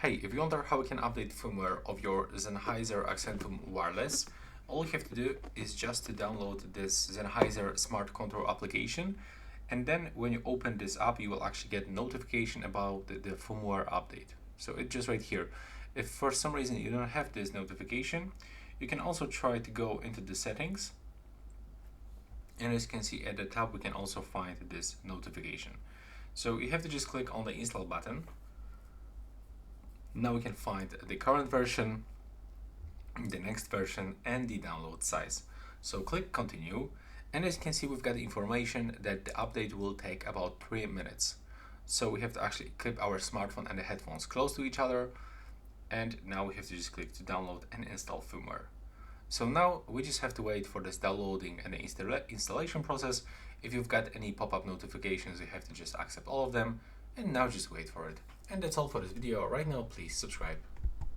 Hey, if you wonder how we can update firmware of your Sennheiser Accentum Wireless, all you have to do is just to download this Sennheiser Smart Control application, and then when you open this up, you will actually get notification about the firmware update. So it's just right here. If for some reason you don't have this notification, you can also try to go into the settings, and as you can see at the top, we can also find this notification. So you have to just click on the install button. Now we can find the current version, the next version, and the download size. So click continue, and as you can see, we've got the information that the update will take about 3 minutes. So we have to actually clip our smartphone and the headphones close to each other, and now we have to just click to download and install firmware. So now we just have to wait for this downloading and the installation process. If you've got any pop-up notifications, you have to just accept all of them, and now just wait for it. And that's all for this video. Right now, please subscribe.